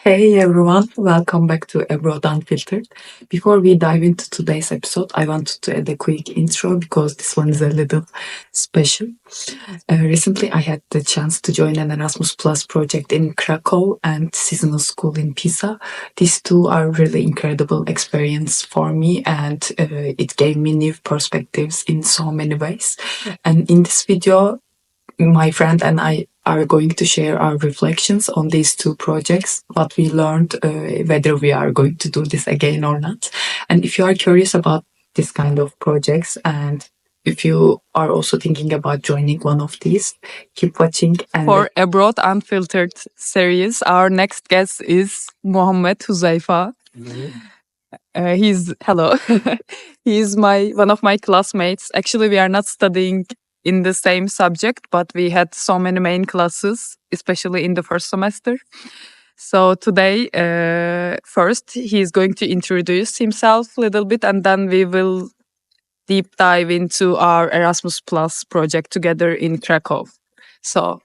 Hey everyone, welcome back to Abroad Unfiltered. Before we dive into today's episode, I wanted to add a quick intro because this one is a little special. Recently, I had the chance to join an Erasmus Plus project in Krakow and seasonal school in Pisa. These two are really incredible experience for me, and it gave me new perspectives in so many ways. And in this video, my friend and I are going to share our reflections on these two projects, what we learned, whether we are going to do this again or not. And if you are curious about this kind of projects and if you are also thinking about joining one of these, keep watching. And For Abroad Unfiltered series, our next guest is Mohammed Huzaifa. Hello. He's one of my classmates. Actually, we are not studying in the same subject, but we had so many main classes, especially in the first semester. So today, first, he's going to introduce himself a little bit, and then we will deep dive into our Erasmus Plus project together in Krakow. So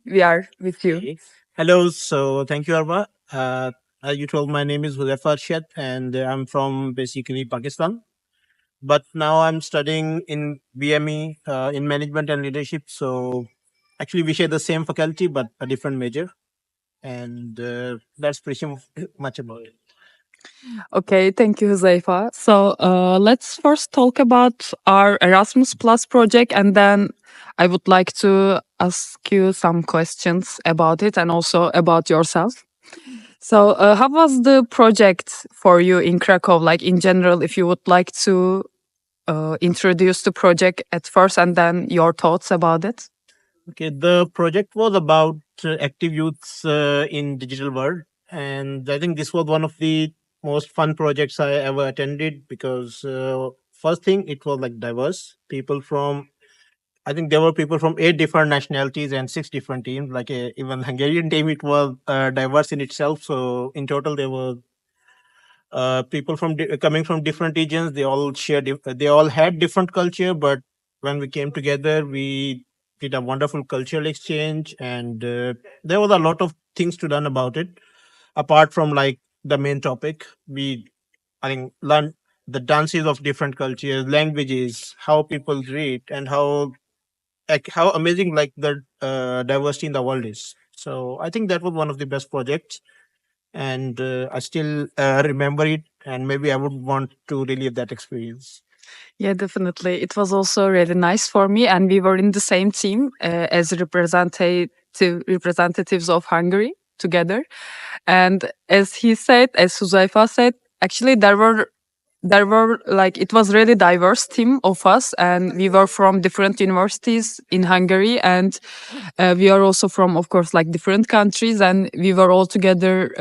we are with you. Hello, so thank you, Arba. As you told, my name is Huzaifa Arshad, and I'm from basically Pakistan. But now I'm studying in BME in management and leadership. So actually, we share the same faculty, but a different major. And that's pretty much about it. Okay, thank you, Huzaifa. So let's first talk about our Erasmus Plus project, and then I would like to ask you some questions about it and also about yourself. So, how was the project for you in Krakow? Like in general, if you would like to introduce the project at first and then your thoughts about it. Okay, the project was about active youths in digital world, and I think this was one of the most fun projects I ever attended because first thing it was like diverse people from. I think there were people from 8 different nationalities and 6 different teams. Like even Hungarian team, it was diverse in itself. So in total, there were people from coming from different regions. They all they all had different culture, but when we came together, we did a wonderful cultural exchange, and there was a lot of things to learn about it. Apart from like the main topic, we I think learned the dances of different cultures, languages, how people read, and how amazing like the diversity in the world is. So I think that was one of the best projects, and I still remember it, and maybe I would want to relive that experience. Yeah, definitely. It was also really nice for me, and we were in the same team as representatives of Hungary together. And as he said, as Huzaifa said, actually there were like it was really diverse team of us, and we were from different universities in Hungary, and we are also from, of course, like different countries, and we were all together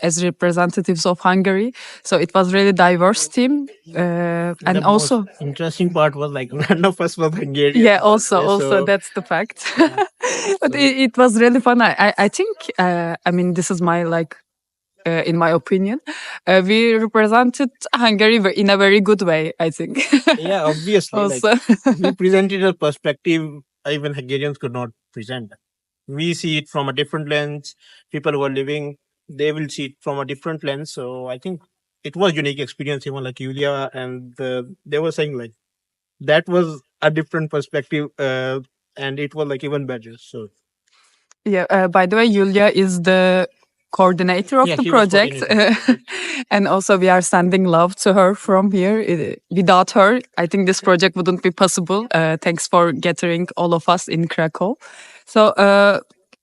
as representatives of Hungary. So it was really diverse team, and The also most interesting part was like none of us was Hungarian. yeah, also So that's the fact. yeah, But so it was really fun. I think I mean this is my like in my opinion, we represented Hungary in a very good way, I think. yeah, obviously, like Also, we presented a perspective even Hungarians could not present. We see it from a different lens. People who are living, they will see it from a different lens. So I think it was unique experience. Even like Yulia and they were saying like that was a different perspective, and it was like even better. So yeah. By the way, Julia is the coordinator of yeah, the she was project, coordinating. and also we are sending love to her from here. Without her, I think this project wouldn't be possible. Thanks for gathering all of us in Krakow. So,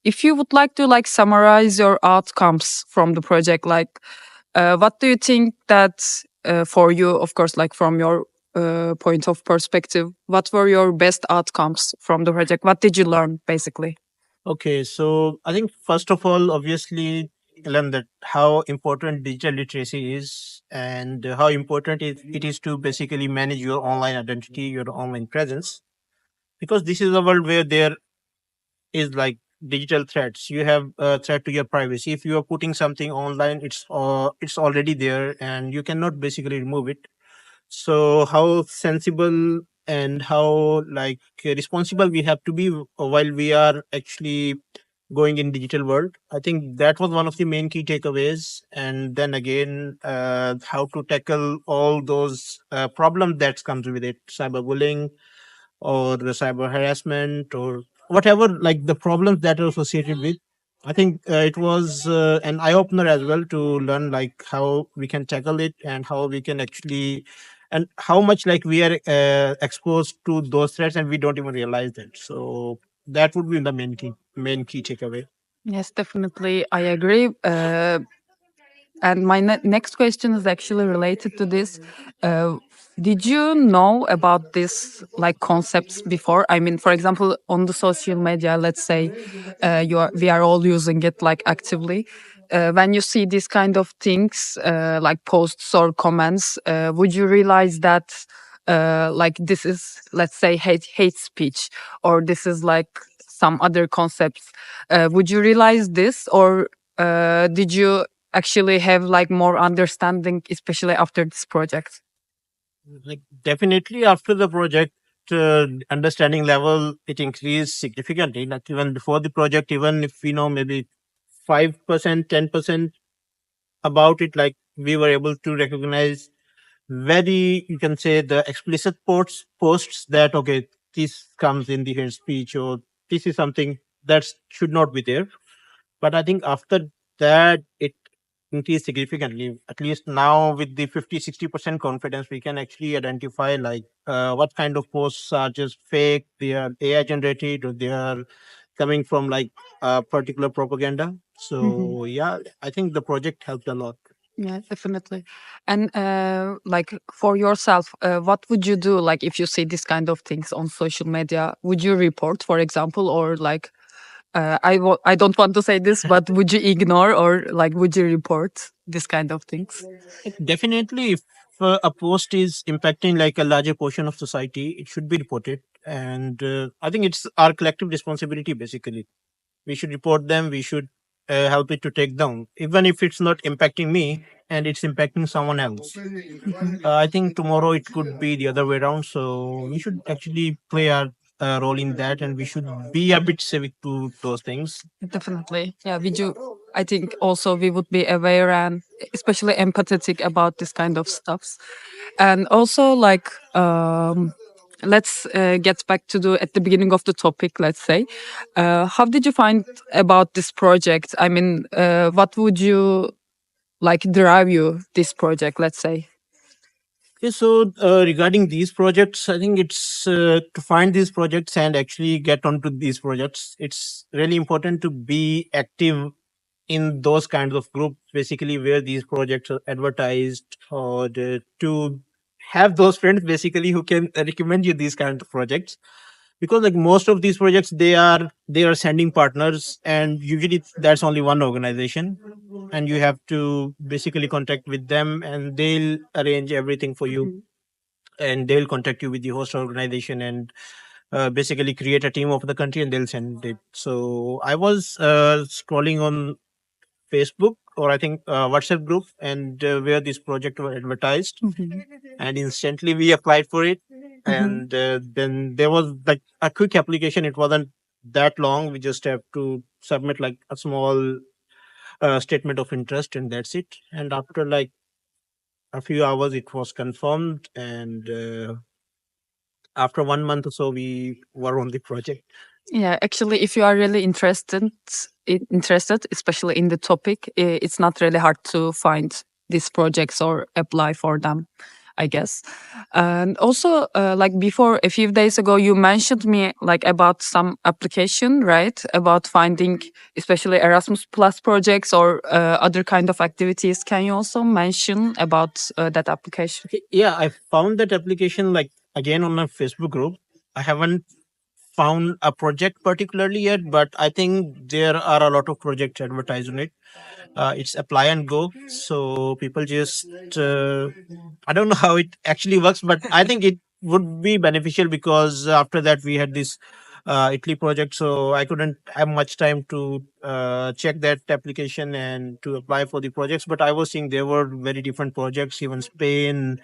if you would like to like summarize your outcomes from the project, like what do you think that for you, of course, like from your point of perspective, what were your best outcomes from the project? What did you learn, basically? Okay, so I think first of all, obviously, learn that how important digital literacy is, and how important it is to basically manage your online identity, your online presence, because this is a world where there is like digital threats. You have a threat to your privacy. If you are putting something online, it's already there, and you cannot basically remove it. So how sensible and how like responsible we have to be while we are actually going in digital world. I think that was one of the main key takeaways. And then again, how to tackle all those problems that comes with it, cyberbullying or the cyber harassment or whatever, like the problems that are associated with. I think it was an eye opener as well to learn like how we can tackle it and how we can actually, and how much like we are exposed to those threats and we don't even realize that. So that would be the main key takeaway. Yes, definitely. I agree. And my next question is actually related to this. Uh, did you know about this like concepts before? I mean, for example, on the social media, let's say we are all using it like actively. When you see these kind of things, like posts or comments, would you realize that like this is, let's say, hate speech, or this is like some other concepts? Would you realize this, or did you actually have like more understanding, especially after this project? Like definitely after the project, understanding level it increased significantly. Like even before the project, even if we know maybe 5%, 10% about it, like we were able to recognize very, you can say, the explicit posts that okay, this comes in the hate speech or this is something that should not be there. But I think after that it increased significantly. At least now with the 50-60% confidence, we can actually identify like what kind of posts are just fake, they are AI generated, or they are coming from like particular propaganda. So yeah, I think the project helped a lot. Yeah, definitely. And like for yourself, what would you do like if you see this kind of things on social media? Would you report, for example, or like I don't want to say this, but would you ignore, or like would you report this kind of things? Definitely, if a post is impacting like a larger portion of society, it should be reported. And I think it's our collective responsibility basically. We should report them, we should help it to take down, even if it's not impacting me and it's impacting someone else. I think tomorrow it could be the other way around. So we should actually play our role in that, and we should be a bit civic to those things. Definitely. Yeah, we do. I think also we would be aware and especially empathetic about this kind of stuffs. And also like let's get back to the at the beginning of the topic, let's say. How did you find about this project? I mean, what would you like drive you this project, let's say? Okay, so regarding these projects, I think it's to find these projects and actually get onto these projects. It's really important to be active in those kinds of groups, basically where these projects are advertised, or to have those friends basically who can recommend you these kind of projects. Because like most of these projects, they are sending partners, and usually that's only one organization, and you have to basically contact with them and they'll arrange everything for you, and they'll contact you with the host organization and basically create a team of the country and they'll send it. So I was scrolling on Facebook, or I think WhatsApp group, and where this project was advertised, and instantly we applied for it. And then there was like a quick application. It wasn't that long. We just have to submit like a small statement of interest, and that's it. And after like a few hours, it was confirmed, and after 1 month or so, we were on the project. Yeah, actually, if you are really interested, especially in the topic, it's not really hard to find these projects or apply for them, I guess. And also, like before, a few days ago, you mentioned me like about some application, right? About finding, especially Erasmus Plus projects or other kind of activities. Can you also mention about that application? Okay, yeah, I found that application like again on a Facebook group. I haven't found a project particularly yet, but I think there are a lot of projects advertised on it. It's apply and go, so people just I don't know how it actually works, but I think it would be beneficial because after that we had this Italy project, so I couldn't have much time to check that application and to apply for the projects. But I was seeing there were very different projects, even Spain,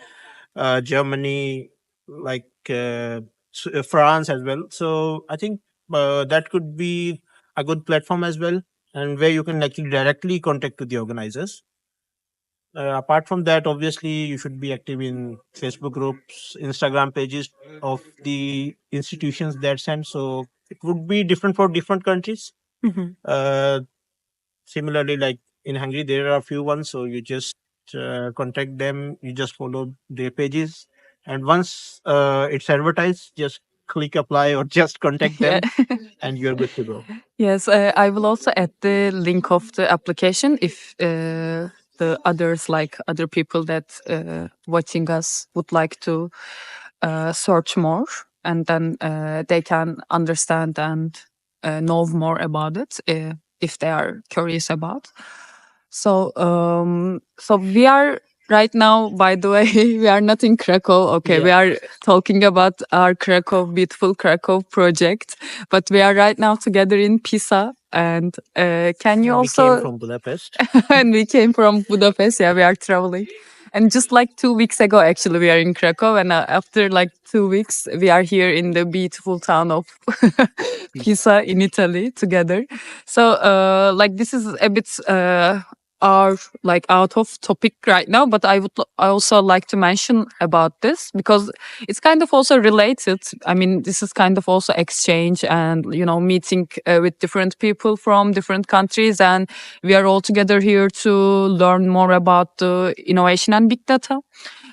Germany, like France as well. So I think that could be a good platform as well, and where you can actually directly contact with the organizers. Apart from that, obviously, you should be active in Facebook groups, Instagram pages of the institutions that send. So it would be different for different countries. Mhm. Similarly, like in Hungary, there are a few ones. So you just contact them, you just follow their pages. And once it's advertised, just click apply or just contact Yeah. them, and you're good to go. Yes, I will also add the link of the application if the others, like other people that watching us, would like to search more, and then they can understand and know more about it if they are curious about. So we are right now. By the way, we are not in Krakow. Okay, we Yeah. are talking about our Krakow, beautiful Krakow project, but we are right now together in Pisa. And can you We came also? from Budapest. And we came from Budapest. Yeah, we are traveling. And just like 2 weeks ago, actually, we are in Krakow. And after like 2 weeks, we are here in the beautiful town of Pisa in Italy together. So, like, this is a bit are like out of topic right now, but I also like to mention about this because it's kind of also related. I mean, this is kind of also exchange and meeting with different people from different countries, and we are all together here to learn more about the innovation and big data.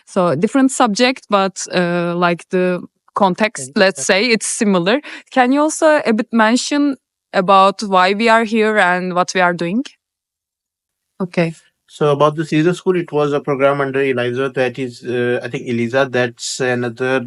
So different subject, but like the context, let's say, it's similar. Can you also a bit mention about why we are here and what we are doing? Okay. So about the Caesar School, it was a program under ELISA, that is, I think ELISA, that's another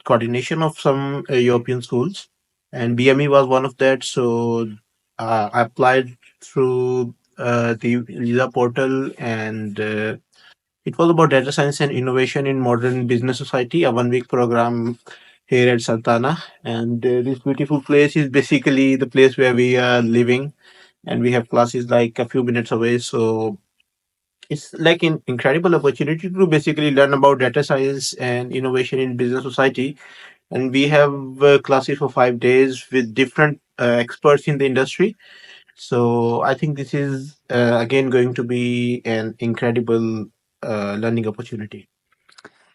coordination of some European schools, and BME was one of that. So I applied through the ELISA portal, and it was about data science and innovation in modern business society, a 1 week program here at Santana. And this beautiful place is basically the place where we are living, and we have classes like a few minutes away. So it's like an incredible opportunity to basically learn about data science and innovation in business society. And we have classes for 5 days with different experts in the industry. So I think this is again going to be an incredible learning opportunity.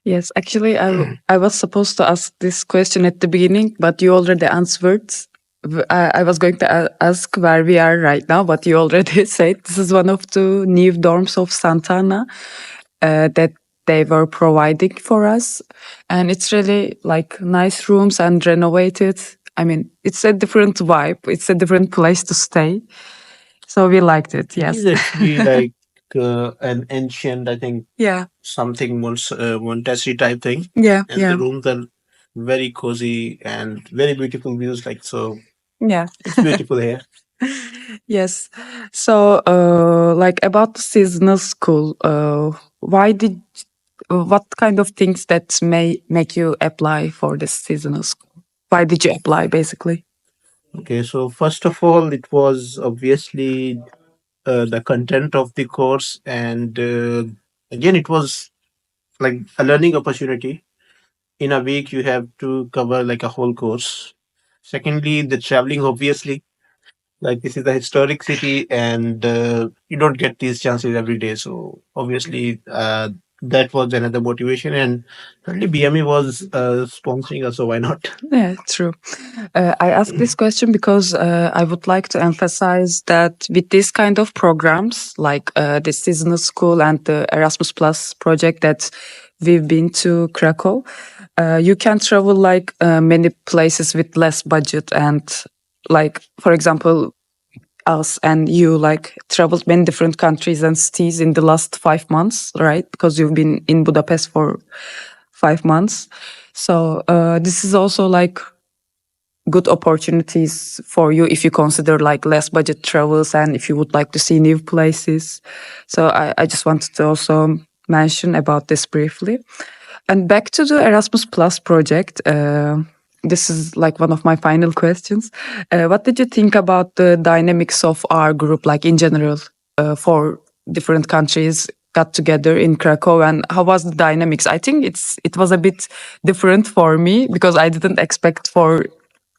Yes, actually, I was supposed to ask this question at the beginning, but you already answered. I was going to ask where we are right now, but you already said this is one of the new dorms of Santana that they were providing for us, and it's really like nice rooms and renovated. I mean, it's a different vibe. It's a different place to stay, so we liked it. It Yes. is actually like an ancient, I think, Yeah. something Montessori type thing, Yeah. and Yeah. the rooms are very cozy and very beautiful views. Like, so, Yeah. it's beautiful here. Yes. So, like about the seasonal school, why did what kind of things that may make you apply for this seasonal school? Why did you apply, basically? Okay, so first of all, it was obviously the content of the course, and again, it was like a learning opportunity. In a week, you have to cover like a whole course. Secondly, the traveling, obviously, like this is a historic city, and you don't get these chances every day. So obviously, that was another motivation, and certainly BME was sponsoring us, so why not? Yeah, true. I ask this question because I would like to emphasize that with this kind of programs, like the seasonal school and the Erasmus Plus project that we've been to Krakow, you can travel like many places with less budget. And like, for example, us and you like traveled many different countries and cities in the last 5 months, right? Because you've been in Budapest for 5 months. So this is also like good opportunities for you if you consider like less budget travels and if you would like to see new places. So I just wanted to also mention about this briefly. And back to the Erasmus Plus project. This is like one of my final questions. What did you think about the dynamics of our group, like in general, for different countries got together in Krakow, and how was the dynamics? I think it was a bit different for me because I didn't expect for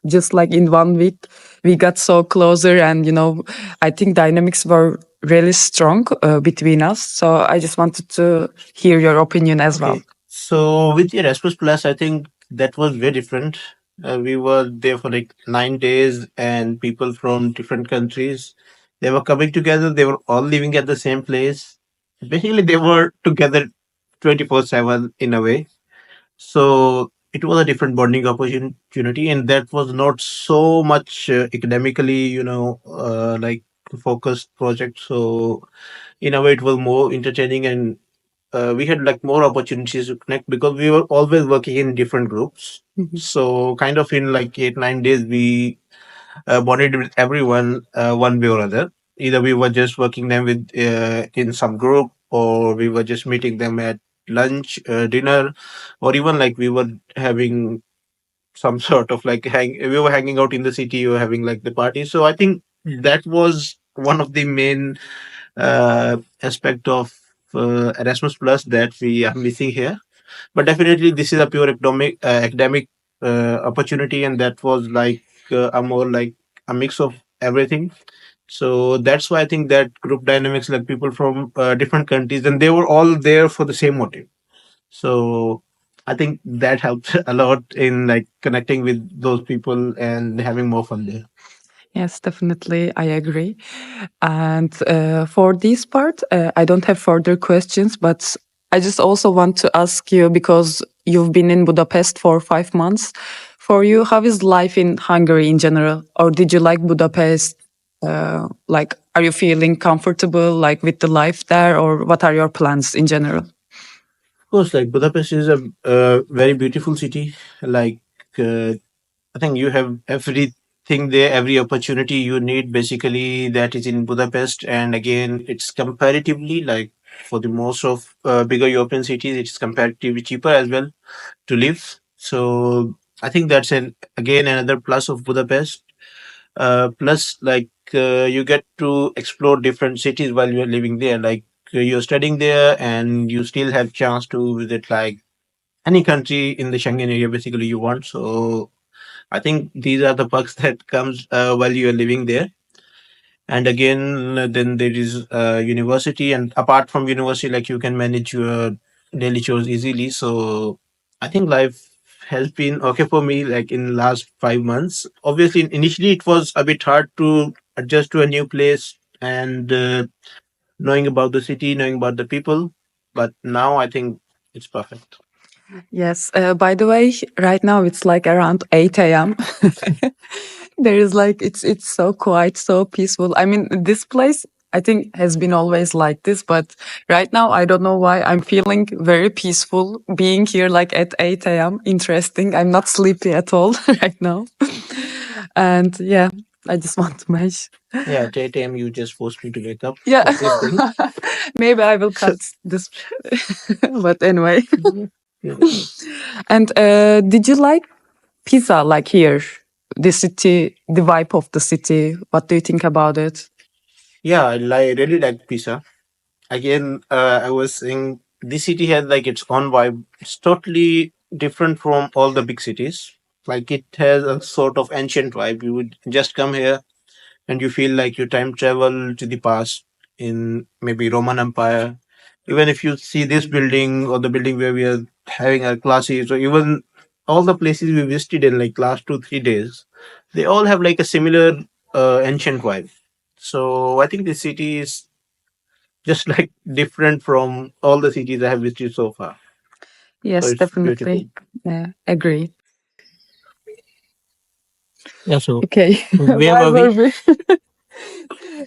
just like in 1 week, we got so closer, and I think dynamics were really strong between us. So I just wanted to hear your opinion as well. Okay. So with the Erasmus Plus, I think that was very different. We were there for like 9 days, and people from different countries, they were coming together. They were all living at the same place. Basically, they were together 24/7 in a way. So it was a different bonding opportunity, and that was not so much academically, like focused project. So in a way, it was more entertaining, and we had like more opportunities to connect because we were always working in different groups. Mhm. So kind of in like 8 9 days, we bonded with everyone one way or other. Either we were just working them with in some group, or we were just meeting them at lunch, dinner, or even like we were having some sort of like we were hanging out in the city or having like the party. So I think that was one of the main aspect of Erasmus Plus that we are missing here. But definitely, this is a pure academic opportunity, and that was like a more like a mix of everything. So that's why I think that group dynamics, like people from different countries, and they were all there for the same motive. So I think that helped a lot in like connecting with those people and having more fun there. Yes, definitely. I agree. And for this part, I don't have further questions, but I just also want to ask you, because you've been in Budapest for 5 months. For you, how is life in Hungary in general? Or did you like Budapest? Like, are you feeling comfortable like with the life there, or what are your plans in general? Of course, like Budapest is a very beautiful city. Like I think you have everything there, every opportunity you need basically that is in Budapest. And again, it's comparatively like for the most of bigger European cities, it's comparatively cheaper as well to live. So I think that's an again another plus of Budapest. Plus, like you get to explore different cities while you're living there. Like you're studying there, and you still have chance to visit like any country in the Schengen area basically you want. So I think these are the perks that comes while you are living there. And again, then there is university, and apart from university, like you can manage your daily chores easily. So I think life has been okay for me. Like in last 5 months, obviously initially it was a bit hard to adjust to a new place and knowing about the city, knowing about the people. But now I think it's perfect. Yes. By the way, right now it's like around 8 a.m. There is like it's so quiet, so peaceful. I mean, this place I think has been always like this, but right now I don't know why I'm feeling very peaceful being here like at 8 a.m. Interesting. I'm not sleepy at all right now. And yeah, I just want to mention. Yeah, at 8 a.m. you just forced me to wake up Yeah. for this thing. Maybe I will cut this. But anyway. Yeah. And did you like Pisa, like here, the city, the vibe of the city? What do you think about it? Yeah, really like Pisa. Again, I was saying this city has like its own vibe. It's totally different from all the big cities. Like it has a sort of ancient vibe. You would just come here and you feel like you time travel to the past in maybe Roman Empire. Even if you see this building or the building where we are having our classes, or even all the places we visited in like last 2 3 days, they all have like a similar ancient vibe. So I think the city is just like different from all the cities I have visited so far. So Yes, it's beautiful. definitely. Yeah, agree. Yeah. So Okay, where why were were we? we?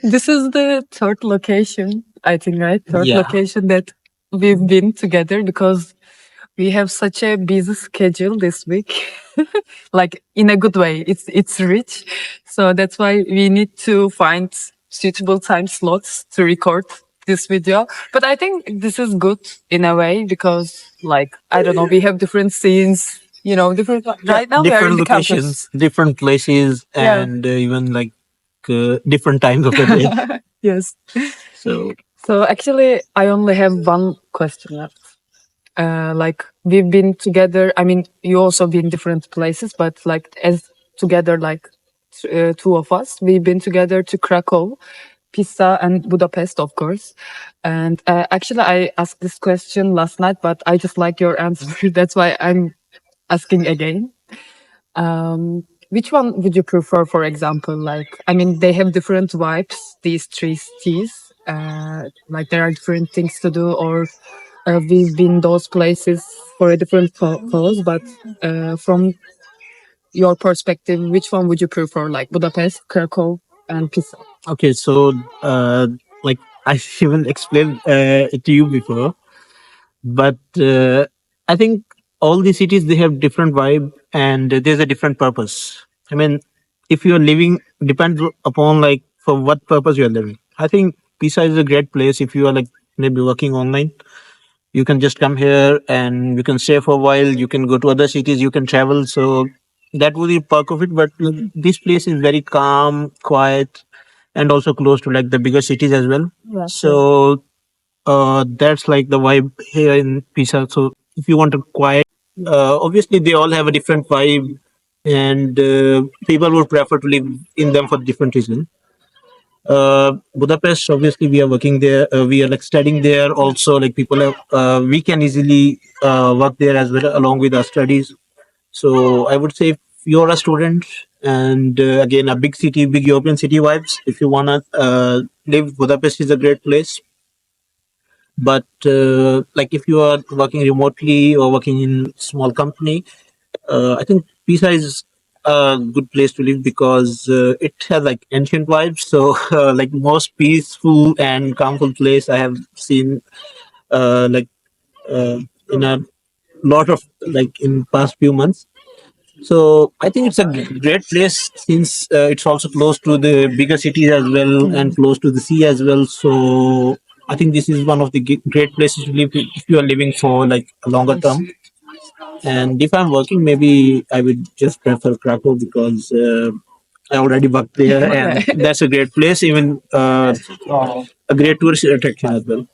This is the third location, I think, right? Third Yeah. location that we've been together, because we have such a busy schedule this week. Like in a good way. It's rich. So that's why we need to find suitable time slots to record this video. But I think this is good in a way, because like I don't know, we have different scenes, different Yeah, right now we are in different the campus. locations, different places, Yeah. and even like different times of the day. Yes. So So actually I only have one question left. Like we've been together. I mean, you also been different places, but like as together, like two of us. We've been together to Krakow, Pisa, and Budapest, of course. And actually, I asked this question last night, but I just like your answer. That's why I'm asking again. Which one would you prefer, for example? Like, I mean, they have different vibes, these three cities. Like, there are different things to do, or we've been those places for a different cause. But from your perspective, which one would you prefer? Like Budapest, Krakow, and Pisa? Okay, so like I even explained it to you before, but I think all the cities they have different vibe and there's a different purpose. I mean, if you're living depends upon like for what purpose you're living. I think Pisa is a great place if you are like maybe working online. You can just come here and you can stay for a while. You can go to other cities. You can travel. So that would be the perk of it. But this place is very calm, quiet, and also close to like the bigger cities as well. So that's like the vibe here in Pisa. So if you want a quiet, obviously they all have a different vibe, and people would prefer to live in them for different reasons. Budapest, obviously, we are working there. We are like studying there. Also, like people have, we can easily work there as well along with our studies. So I would say if you're a student and again a big city, big European city vibes, if you wanna live, Budapest is a great place. But like if you are working remotely or working in small company, I think Pisa is a good place to live because it has like ancient vibes. So like most peaceful and calmful place I have seen like in a lot of like in past few months. So I think it's a great place since it's also close to the bigger cities as well and close to the sea as well. So I think this is one of the great places to live if you are living for like a longer term. And if I'm working, maybe I would just prefer Krakow because I already worked there, and that's a great place. Even a great tourist attraction as well.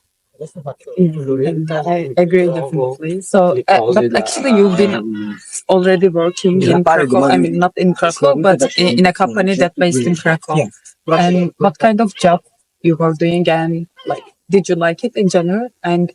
And I agree definitely. So, but actually, you've been already working in Krakow. I mean, not in Krakow, but in a company that based in Krakow. And what kind of job you were doing, and like, did you like it in general? And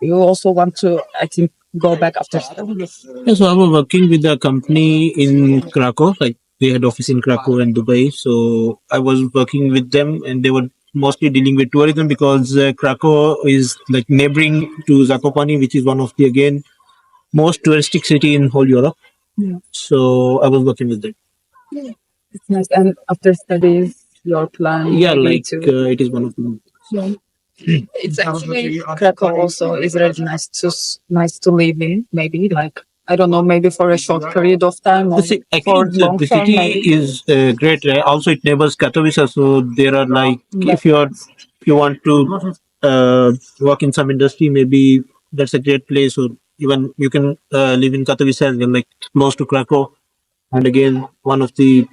you also want to, I think, go back after study. Yeah, so I was working with a company in Krakow, like they had office in Krakow and Dubai. So I was working with them, and they were mostly dealing with tourism because Krakow is like neighboring to Zakopane, which is one of the again most touristic city in whole Europe. Yeah. So I was working with them. It's nice. And after studies, your plan? Yeah, maybe like to it is one of them. yeah. It's actually Krakow also is really nice to live in. Maybe like I don't know, maybe for a short period of time or for Actually, long the term. city Maybe. is great. Also, it neighbors Katowice, so there are like if you want to work in some industry, maybe that's a great place. Or even you can live in Katowice as well, like close to Krakow, and again one of the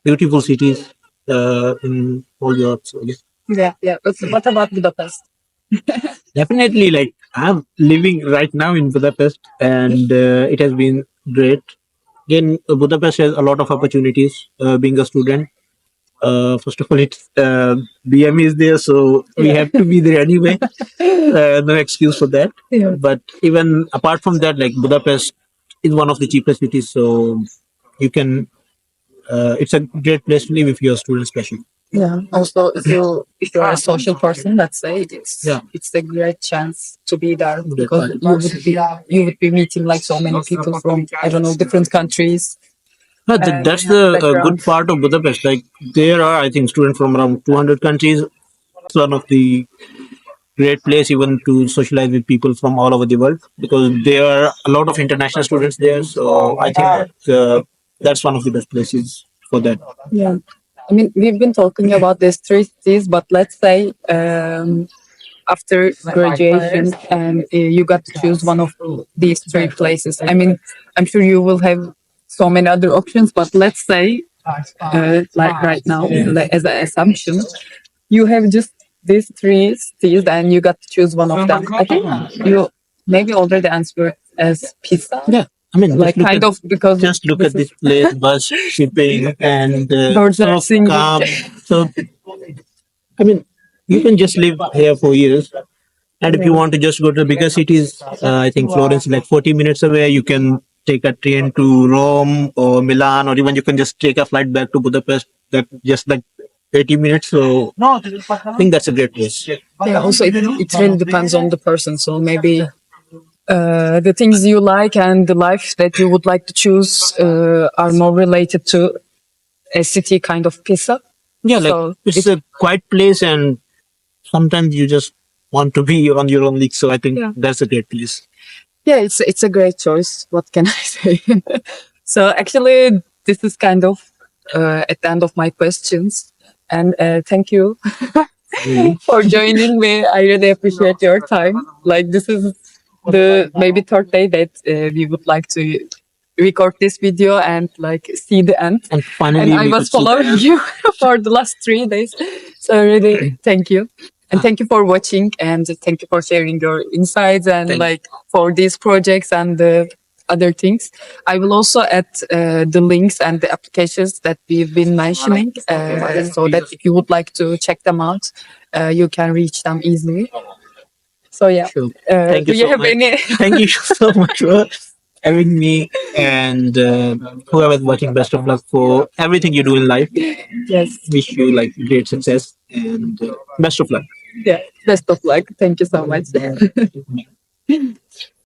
beautiful cities in all Europe. So yes. Yeah, yeah. But what about Budapest? Definitely, like I'm living right now in Budapest, and it has been great. Again, Budapest has a lot of opportunities. Being a student, first of all, it's BME is there, so we have to be there anyway. No excuse for that. Yeah. But even apart from that, like Budapest is one of the cheapest cities, so you can. It's a great place to live if you're a student, especially. Yeah. Also, if you're a social person, let's say it's a great chance to be there because you would be meeting like so many people from I don't know different countries. That's the good part of Budapest. Like there are, I think, students from around 200 countries. It's one of the great place even to socialize with people from all over the world because there are a lot of international students there. So I think that's one of the best places for that. Yeah. I mean, we've been talking about these three cities, but let's say after graduation and you got to choose one of these three places. I mean, I'm sure you will have so many other options, but let's say, like right now, like, as an assumption, you have just these three cities and you got to choose one of them. I think you maybe already answered as Pisa. Yeah. I mean, like kind of because just look at this place, bus shipping, and birds are so singing. calm. So, I mean, you can just live here for years. And if you want to just go to the bigger cities, I think Florence is like 40 minutes away. You can take a train to Rome or Milan, or even you can just take a flight back to Budapest. That just like 80 minutes. So I think that's a great place. Yeah, also it really depends on the person. So maybe the things you like and the life that you would like to choose are more related to a city kind of Pisa. Yeah, like So it's a quiet place, and sometimes you just want to be on your own league. So I think Yeah. that's a great place. Yeah, it's a great choice. What can I say? So actually, this is kind of at the end of my questions, and thank you for joining me. I really appreciate your time. Like this is the maybe third day that we would like to record this video and like see the end. And finally, And I was following you for the last 3 days. So really, thank you. And thank you for watching and thank you for sharing your insights and like for these projects and the other things. I will also add the links and the applications that we've been mentioning so that if you would like to check them out, you can reach them easily. So yeah, Sure. Thank do you you so have much. any? Thank you so much for having me, and whoever's watching, best of luck for everything you do in life. Yes. Wish you like great success and best of luck. Yeah. Best of luck. Thank you so much.